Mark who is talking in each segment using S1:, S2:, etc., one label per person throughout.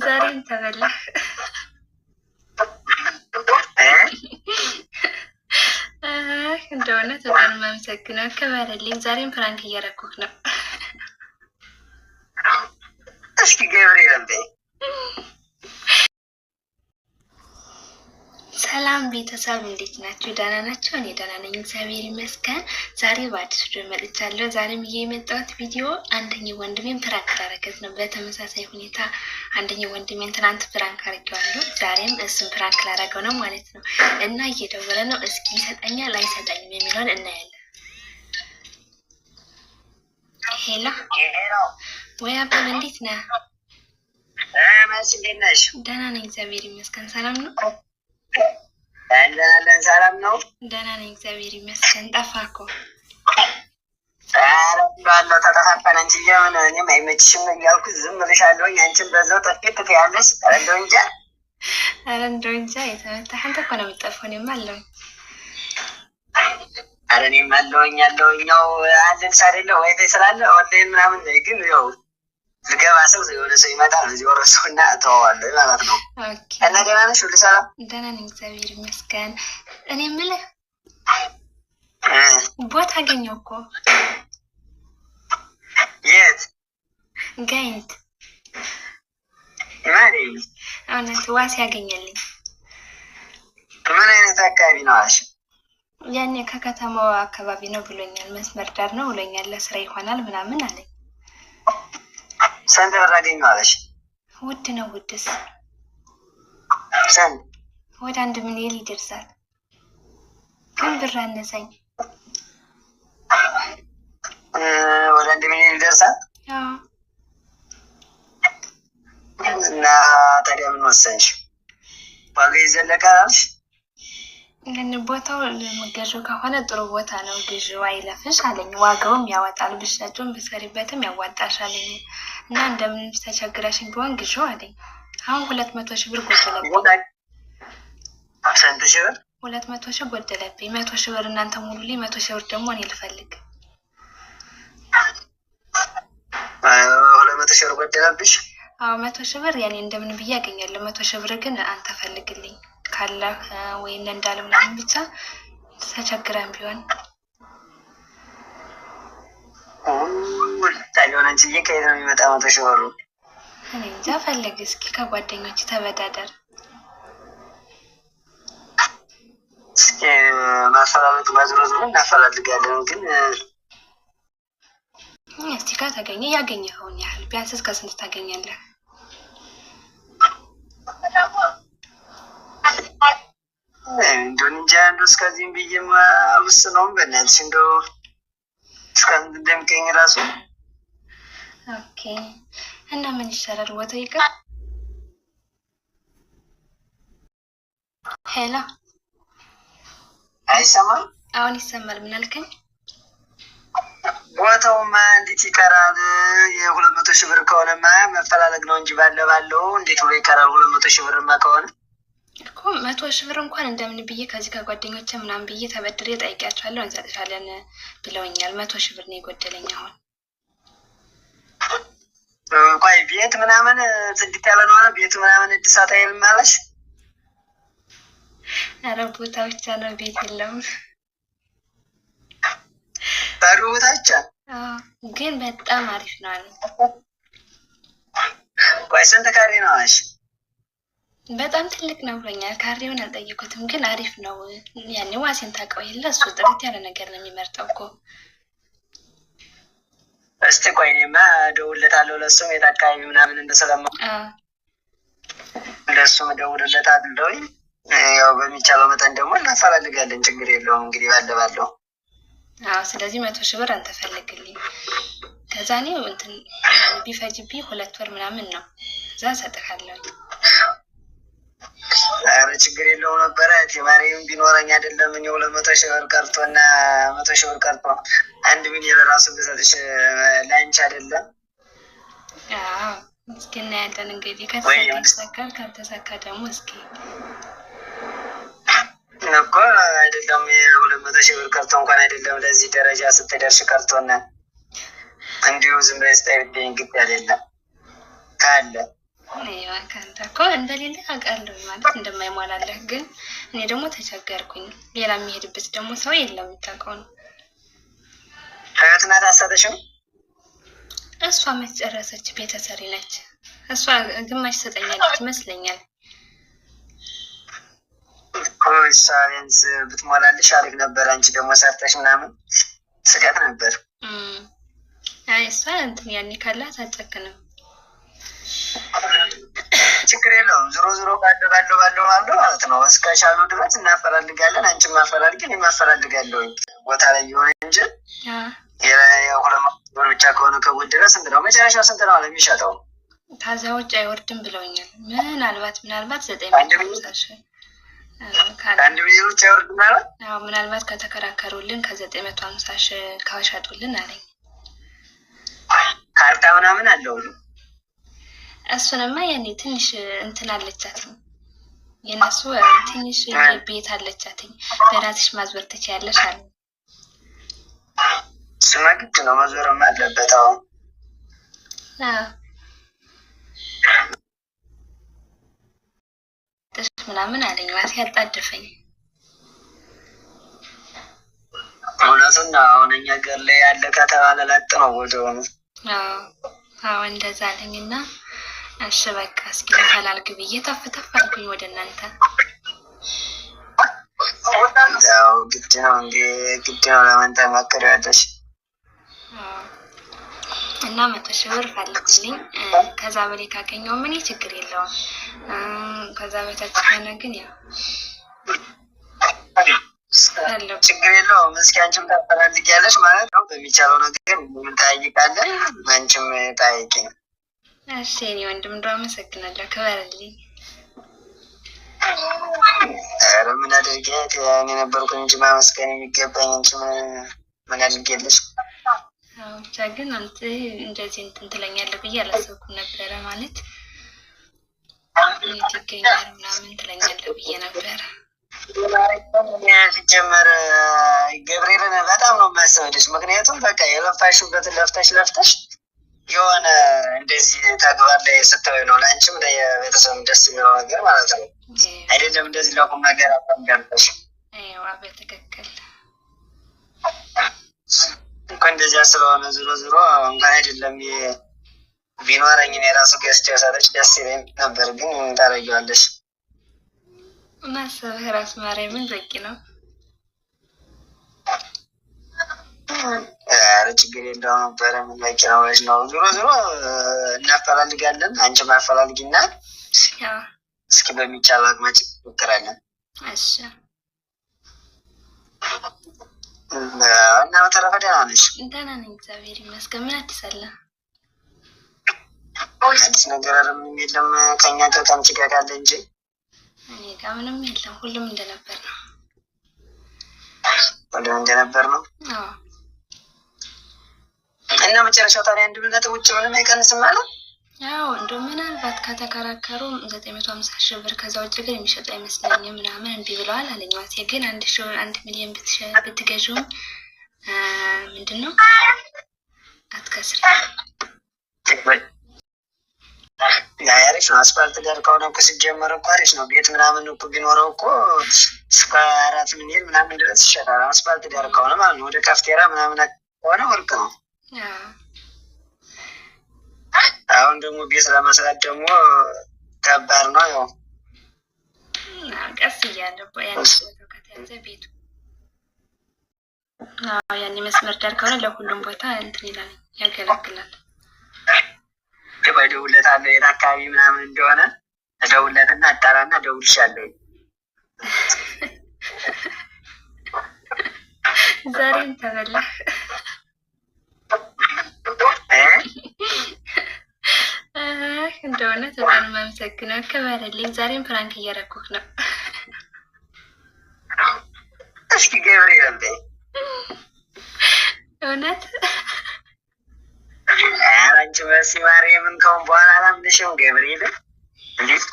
S1: ዛሬም ተበላህ። እንደሆነ በጣም የማመሰግነው ክበርልኝ። ዛሬም ፍራንክ እያደረኩህ ነው።
S2: እስኪ ገብርኤል በይ።
S1: ሰላም ቤተሰብ እንዴት ናችሁ? ደህና ናቸው? እኔ ደህና ነኝ፣ እግዚአብሔር ይመስገን። ዛሬ በአዲስ ቪዲዮ መጥቻለሁ። ዛሬም የመጣሁት ቪዲዮ አንደኛው ወንድሜን ፕራንክ ላደረገት ነው። በተመሳሳይ ሁኔታ አንደኛው ወንድሜን ትናንት ፕራንክ አድርጌዋለሁ። ዛሬም እሱን ፕራንክ ላደረገው ነው ማለት ነው እና እየደወለ ነው። እስኪ ይሰጠኛል አይሰጠኝም የሚለውን እናያለን። ሄሎ ወይ አበበ እንዴት ነህ?
S2: እንዴት ነሽ?
S1: ደህና ነኝ እግዚአብሔር ይመስገን። ሰላም ነው?
S2: ያለን ሰላም ነው።
S1: ደህና ነኝ እግዚአብሔር ይመስገን። ጠፋህ እኮ።
S2: ባለው ተጠፋፋን እንጂ የምን እኔም አይመችሽም እያልኩ ዝም ብለሻለሁኝ። አንቺን በዛው ጠፍት ትያለሽ። እንደው እንጃ
S1: እንደው እንጃ የተመታህ አንተ እኮ ነው የምጠፋው። እኔማ አለሁኝ።
S2: ኧረ እኔም አለሁኝ ያው አለን ሳይደለ ወይ ስላለ ኦንላይን ምናምን ግን ያው ልገባ ሰው የሆነ ሰው ይመጣል እዚህ ወረሰውና እተዋዋለሁ ማለት ነው። እና ደህና ነሽ? ሁሉ ሰላም?
S1: ደህና ነኝ እግዚአብሔር ይመስገን። እኔ የምልህ ቦታ አገኘሁ እኮ።
S2: የት?
S1: ጋይንት
S2: ማለት
S1: እውነት ዋስ ያገኘልኝ።
S2: ምን አይነት አካባቢ ነው አልሽ?
S1: ያኔ ከከተማው አካባቢ ነው ብሎኛል። መስመር ዳር ነው ብሎኛል። ለስራ ይሆናል ምናምን አለኝ።
S2: ስንት ብር አገኘሁ አለሽ?
S1: ውድ ነው። ውድስ
S2: ስንት?
S1: ወደ 1 ሚሊዮን ይደርሳል። ግን ብር አነሳኝ።
S2: ወደ 1 ሚሊዮን ይደርሳል?
S1: አዎ።
S2: እና ታዲያ ምን ወሰንሽ? ዋጋ ይዘለቃል አልሽ?
S1: ቦታው ለመገዣው ከሆነ ጥሩ ቦታ ነው። ግዢው አይለፍሽ አለኝ። ዋጋውም ያወጣል። ብትሸጪውም ብትሰሪበትም ያዋጣሽ አለኝ። እና እንደምን ተቸግረሽኝ ቢሆን ግዢው አለኝ። አሁን 200 ሺህ ብር ጎደለብኝ።
S2: ስንት ሺህ ብር?
S1: 200 ሺህ ጎደለብኝ። 100 ሺህ ብር እናንተ ሙሉልኝ። 100 ሺህ ብር ደግሞ እኔ ልፈልግ።
S2: 200 ሺህ ብር ጎደለብሽ?
S1: አዎ 100 ሺህ ብር ያኔ እንደምን ብዬ አገኛለሁ። 100 ሺህ ብር ግን አንተ ፈልግልኝ ካለህ ወይ እንዳለ ምናምን ብቻ ተቸግረን ቢሆን
S2: ታዲያ አንቺ ከየት ነው የሚመጣ 100 ሺህ ብሩ?
S1: እኔ እንጃ። ፈልግ እስኪ ከጓደኞች ተበዳደር።
S2: እስኪ ማፈላለግ ማዝሮዝ ነው እናፈላልጋለን። ግን
S1: እስቲ ከተገኘ ያገኘኸውን ያህል ቢያንስ እስከ ስንት ታገኛለህ?
S2: እንደው እንጃ እንደው እስከዚህም ብዬማ አልወስነውም። በእናትሽ እንደው እስከምን እንደሚገኝ ራሱ።
S1: ኦኬ እና ምን ይሻላል? ቦታው ይቀር። ሄሎ
S2: አይሰማም?
S1: አሁን ይሰማል። ምን አልከኝ?
S2: ቦታውማ እንዴት ይቀራል? የ200 ሺህ ብር ከሆነማ መፈላለግ ነው እንጂ ባለው እንዴት ብሎ ይቀራል? 200 ሺህ ብርማ ከሆነ
S1: እኮ 100 ሺህ ብር እንኳን እንደምን ብዬ ከዚህ ከጓደኞቼ ምናምን ብዬ ተበድሬ ጠይቂያቸዋለሁ። እንሰጥሻለን ብለውኛል። 100 ሺህ ብር ነው የጎደለኝ አሁን።
S2: ቆይ ቤት ምናምን ጽድት ያለ ነው? ቤቱ ምናምን እድሳት አይልም አለሽ?
S1: ኧረ ቦታ ብቻ ነው፣ ቤት የለውም።
S2: ባዶ ቦታ ብቻ?
S1: ግን በጣም አሪፍ ነው አለ።
S2: ቆይ ስንት ካሬ ነው አለሽ?
S1: በጣም ትልቅ ነው ብሎኛል። ካሬውን አልጠየኩትም፣ ግን አሪፍ ነው። ያኔ ዋሴን ታውቀው የለ እሱ ጥርት ያለ ነገር ነው የሚመርጠው እኮ።
S2: እስቲ ቆይ እኔማ እደውልለታለሁ። ለእሱም የት አካባቢ ምናምን እንደሰለማ ለእሱም እደውልለታለሁ። ያው በሚቻለው መጠን ደግሞ እናፈላልጋለን። ችግር የለውም እንግዲህ ባለው።
S1: አዎ ስለዚህ 100 ሺህ ብር አንተ ፈልግልኝ። ከዛ እኔ እንትን ቢፈጅብኝ 2 ወር ምናምን ነው። ከዛ እሰጥሃለሁ።
S2: ኧረ ችግር የለውም ነበረ። ቲማሪም ቢኖረኝ አይደለም እኔ 200 ሺህ ብር ቀርቶና 100 ሺህ ብር ቀርቶ 1 ሚሊዮን ራሱ ብሰጥሽ ላንቺ አይደለም።
S1: አዎ እስኪ እናያለን እንግዲህ። ከተሳካ ካልተሳካ ደግሞ እስኪ
S2: እኮ አይደለም 200 ሺህ ብር ቀርቶ እንኳን አይደለም ለዚህ ደረጃ ስትደርሽ ቀርቶና እንዲሁ ዝም ብለሽ ጠይቄኝ ግድ አይደለም ካለ
S1: ከአንተ እኮ እንደሌለ አውቃለሁ ማለት እንደማይሟላለህ፣ ግን እኔ ደግሞ ተቸገርኩኝ። ሌላ የሚሄድበት ደግሞ ሰው የለም፣ የምታውቀው ነው።
S2: ህይወት ናት አሳተሽው።
S1: እሷ መጨረሰች፣ ቤተሰሪ ነች። እሷ ግማሽ ሰጠኛለች ይመስለኛል።
S2: እሷ ቢያንስ ብትሞላልሽ አሪፍ ነበር። አንቺ ደግሞ ሰርተሽ ምናምን ስጋት ነበር።
S1: አይ እሷ እንትን ያኔ ካላት አጨክንም።
S2: ችግር የለውም። ዞሮ ዞሮ ባለው ማለት ነው። እስከቻሉ ድረስ እናፈላልጋለን። አንቺም ማፈላልግን የማፈላልጋለሁ ቦታ ላይ የሆነ እንጂ የሁለት ወር ብቻ ከሆነ ከጎደለ ስንት ነው መጨረሻው? ስንት ነው የሚሸጠው?
S1: ከዛ ውጭ አይወርድም ብለውኛል። ምናልባት 950
S2: አንድ ሚሊዮን ውጭ አይወርድም ማለት?
S1: አዎ ምናልባት ከተከራከሩልን ከ950 ካሻጡልን አለኝ።
S2: ካርታ ምናምን አለው።
S1: እሱንማ ያኔ ትንሽ እንትን አለቻት፣ የነሱ ትንሽ ቤት አለቻት። በራስሽ ማዝበር ትችያለሽ አለ።
S2: እሱማ ግድ ነው፣ መዞርም አለበት። አሁን
S1: ምናምን አለኝ። ዋሴ ያጣደፈኝ
S2: እውነቱን ነው። አሁን እኛ ገር ላይ ያለ ከተባለ ለጥ ነው ወደሆነ።
S1: አዎ እንደዛ አለኝ እና እሺ በቃ እስኪ ተላልግ ብዬ ተፍ አልኩኝ ወደ እናንተ።
S2: ያው ግድ ነው እንዴ? ግድ ነው። ለምን ተመክሪያለሽ?
S1: እና 100,000 ብር ፈልጉልኝ። ከዛ በላይ ካገኘው ምን ችግር የለውም። ከዛ በታች ከሆነ ግን ያው
S2: ችግር የለውም። እስኪ አንቺም ታፈላልጊያለሽ ማለት ነው። በሚቻለው ነገር እንጠያይቃለን። አንቺም ጠይቂኝ።
S1: እሺ እኔ ወንድም እንደው አመሰግናለሁ። ክበርልኝ።
S2: ኧረ ምን አድርጌት እኔ ነበርኩኝ እንጂ ማመስገን የሚገባኝ እንጂ ምን አድርጌልሽ?
S1: አዎ ብቻ ግን አንተ እንደዚህ እንትን ትለኛለህ ብዬ አላሰብኩም ነበረ። ማለት ይገኛል ምናምን ትለኛለህ ብዬ ነበረ።
S2: ሲጀመር ገብርኤልን በጣም ነው የማያስብልሽ። ምክንያቱም በቃ የለፋሽበትን ለፍተሽ የሆነ እንደዚህ ተግባር ላይ ስታዩ ነው ለአንቺም ለቤተሰብ ደስ የሚለው ነገር ማለት ነው። አይደለም እንደዚህ ለቁም ነገር አባንጋልሽ
S1: በትክክል
S2: እኮ እንደዚያ ስለሆነ ዞሮ እንኳን አይደለም ቢኖረኝ እኔ ራሱ ገዝቼ ሰጠች ደስ ይለኝ ነበር። ግን ታደርጊዋለሽ
S1: ማሰብህ ራስ ማርያምን በቂ ነው።
S2: ኧረ ችግር የለውም ነበረ። ምን በቂ ነው ወይስ ነው? ዞሮ እናፈላልጋለን። አንቺ ማፈላልጊና እስኪ በሚቻል አቅማችን እንሞክራለን።
S1: እሺ
S2: እና በተረፈ ደህና ነሽ?
S1: ደህና ነኝ እግዚአብሔር ይመስገን። ምን አዲስ አለ?
S2: አዲስ ነገር ምንም የለም። ከእኛ ከአንቺ ጋር ካለ እንጂ
S1: እኔ ጋር ምንም የለም። ሁሉም እንደነበር ነው።
S2: አዎ እና መጨረሻው ታዲያ 1 ነጥብ ውጭ ምንም አይቀንስም ማለት?
S1: ያው እንደው ምናልባት ከተከራከሩ 950,000 ብር ከዛ ውጭ ግን የሚሸጥ አይመስለኝም ምናምን እንቢ ብለዋል አለኝ። ዋሴ ግን 1 ሚሊዮን ብትገዥውም ምንድን ነው አትከስሪ።
S2: አሪፍ ነው። አስፋልት ዳር ከሆነ እኮ ሲጀመር እኮ አሪፍ ነው። ቤት ምናምን እኮ ቢኖረው እኮ እስከ 4 ሚሊዮን ምናምን ድረስ ይሸጣል። አስፋልት ዳር ከሆነ ማለት ነው። ወደ ካፍቴራ ምናምን ከሆነ ወርቅ ነው። አሁን ደግሞ ቤት ለመስራት ደግሞ ከባድ ነው። ያው
S1: ቀስ እያለ ከተያዘ ቤቱ ያኔ መስመር ዳር ከሆነ ለሁሉም ቦታ እንትን ይላል፣ ያገለግላል።
S2: እደውልለታለሁ የት አካባቢ ምናምን እንደሆነ እደውልለትና አጣራና እደውልልሻለሁ።
S1: ዛሬም ተበላህ እንደሆነ በጣም የማመሰግነው። ክበርልኝ። ዛሬም ፕራንክ እያደረኩህ ነው።
S2: እስኪ ገብርኤል እንዴ
S1: እውነት
S2: አንቺ መሲ ማርያምን ከሆን በኋላ አላምንሽም። ገብርኤል እንዴት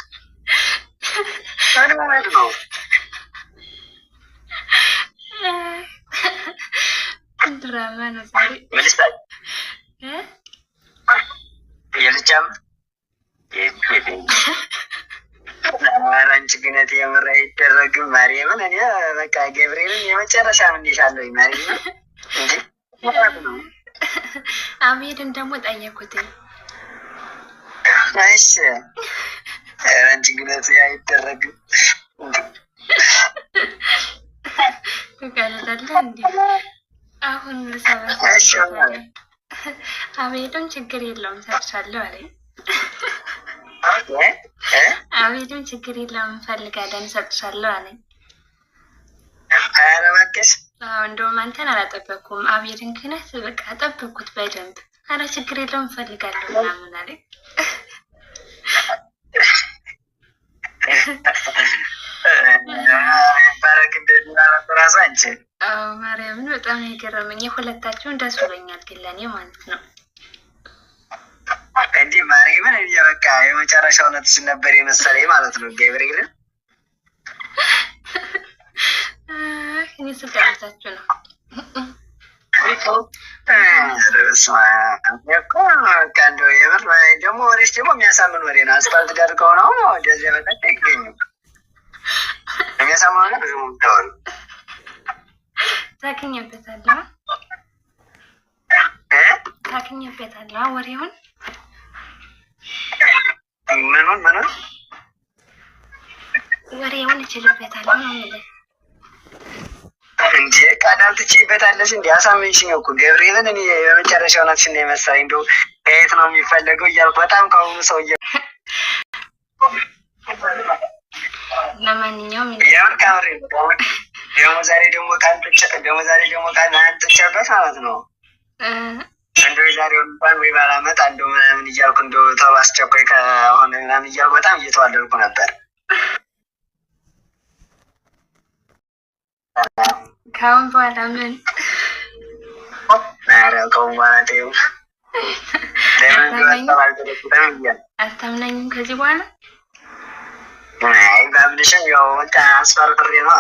S2: ማለት ነው?
S1: ድራማ ነው ዛሬ።
S2: የልጃም አንቺ ግን የምር አይደረግም። ማርያምን እኔ በቃ ገብርኤልን የመጨረሻ ምንሻለሁ ማርያምን እንጂ
S1: አብሄድን ደግሞ ጠየኩት።
S2: እሺ አንቺ ግን አይደረግም
S1: ትቀልዳለህ እንዴ? አሁን አብሄድም ችግር የለውም ሰጥቻለሁ አለኝ። አብሄድም ችግር የለውም እንፈልጋለን ሰጥቻለሁ አለኝ።
S2: ኧረ እባክሽ
S1: እንደውም አንተን አላጠበኩም። አብሄድን ክነት በቃ ጠበኩት በደንብ። ኧረ ችግር የለውም እንፈልጋለሁ ምናምን አለኝ። ማርያምን በጣም ነው የገረመኝ። የሁለታችሁን ደስ ብሎኛል፣ ግን ለእኔ ማለት ነው
S2: እንዲህ ማርያምን በቃ የመጨረሻው እውነትሽን ነበር የመሰለኝ ማለት ነው። ገብርኤልን
S1: እኔ ስቀልዳችሁ ነው።
S2: እንደው የምር ደግሞ ወሬሽ ደግሞ የሚያሳምን ወሬ ነው። አስፋልት ዳር ከሆነ አሁን ወደዚያ በታች አይገኝም። የሚያሳምን ብዙ ምታወሩ
S1: ታገኘበታለሁ ወሬውን ወሬውን እችልበታለሁ ነው የሚለው
S2: እንጂ ቃዳል ትችይበታለሽ። እንዲ አሳምንሽኝ እኮ ገብርኤልን እኔ የመጨረሻ እውነትሽን ነው የመሰለኝ። እንደው ከየት ነው የሚፈለገው እያልኩ በጣም ከአሁኑ ሰው
S1: ለማንኛውም
S2: የምር ከምሬ ደግሞ ዛሬ ደግሞ ቃል አንጥቻበት ማለት ነው። እንደው የዛሬውን እንኳን ወይ ባላመጣ እንደው ምናምን እያልኩ እንደው ተው አስቸኳይ ከሆነ ምናምን እያልኩ በጣም እየተዋለድኩ ነበር።
S1: ከአሁን በኋላ ምን?
S2: ኧረ ከአሁን በኋላ ተይው።
S1: አታምናኝም ከዚህ በኋላ?
S2: አይ ባብልሽም ያው በቃ አስፈርፍሬ ነው።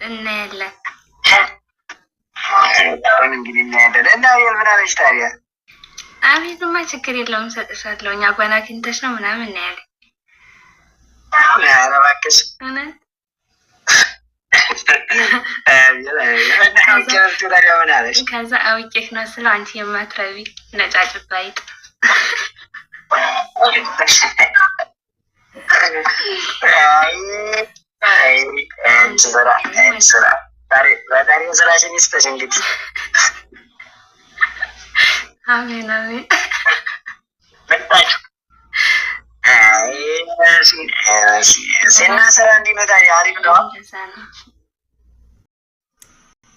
S1: እናያለን
S2: እንግዲህ እናያለን። እና ምን አለች ታዲያ?
S1: አቤትማ ችግር የለውም እሰጥሻለሁ። እኛ ጓና አግኝተሽ ነው ምናምን እናያለን።
S2: ኧረ እባክሽ
S1: ከዛ አውቄሽ ነው ስለው አንቺ የማትረቢ ነጫጭባ አይጥ
S2: ዛሬ ስራሽን ይስጥሽ እንግዲህ።
S1: አሜን አሜን።
S2: ሴና ስራ እንዲመጣ አሪፍ ነው።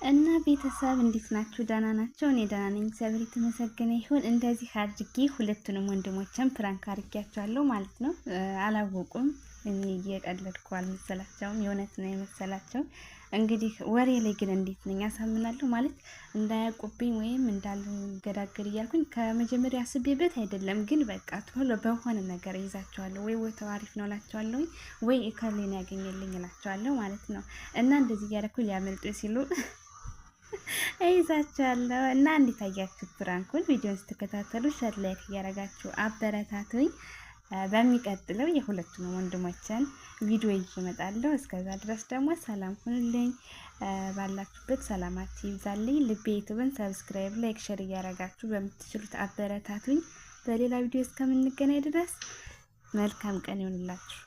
S3: እና ቤተሰብ እንዴት ናችሁ? ደህና ናቸው? እኔ ደህና ነኝ፣ እግዚአብሔር የተመሰገነ ይሁን። እንደዚህ አድርጌ ሁለቱንም ወንድሞችን ፕራንክ አድርጌያቸዋለሁ ማለት ነው። አላወቁም። እኔ እየቀለድኩ አልመሰላቸውም፣ የእውነት ነው የመሰላቸው። እንግዲህ ወሬ ላይ ግን እንዴት ነኝ አሳምናለሁ ማለት እንዳያውቁብኝ ወይም እንዳልገዳገር እያልኩኝ ከመጀመሪያ አስቤበት አይደለም። ግን በቃ ቶሎ በሆነ ነገር ይዛቸዋለሁ። ወይ ቦታው አሪፍ ነው እላቸዋለሁ፣ ወይ እከሌን ያገኘልኝ እላቸዋለሁ ማለት ነው። እና እንደዚህ እያደረኩ ሊያመልጡ ሲሉ እይዛቸዋለሁ። እና እንዴት አያችሁ ፕራንኩን? ቪዲዮን ስትከታተሉ ሸር ላይክ እያደረጋችሁ አበረታቱኝ። በሚቀጥለው የሁለቱም ወንድሞችን ቪዲዮ ይዤ እመጣለሁ። እስከዛ ድረስ ደግሞ ሰላም ሁኑልኝ። ባላችሁበት ሰላማችሁ ይብዛልኝ። ልቤ ዩቲዩብን ሰብስክራይብ፣ ላይክ፣ ሼር እያደረጋችሁ በምትችሉት አበረታቱኝ። በሌላ ቪዲዮ እስከምንገናኝ ድረስ መልካም ቀን ይሁንላችሁ።